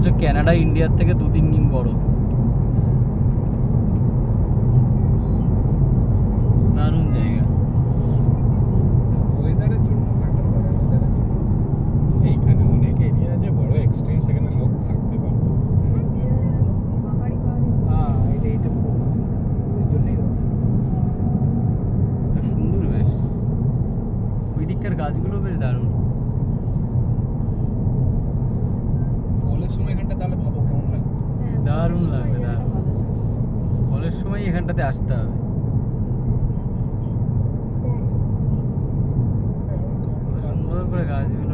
অথচ কানাডা ইন্ডিয়ার থেকে 2-3 দিন বড়। দারুণ জায়গা। ওয়েদারের জন্য এইখানে অনেক এরিয়া আছে বড় এক্সট্রিম, সেখানে লোক থাকতে পারবে। এটা পুরো ওই জন্যই সুন্দর বেশ, ওই দিককার গাছগুলো বেশ দারুণ। ফলের সময় এখানটা তাহলে ভাবো কেমন লাগবে। দারুণ লাগবে, দারুণ। ফলের সময় এখানটাতে আসতে হবে। সুন্দর করে গাছগুলো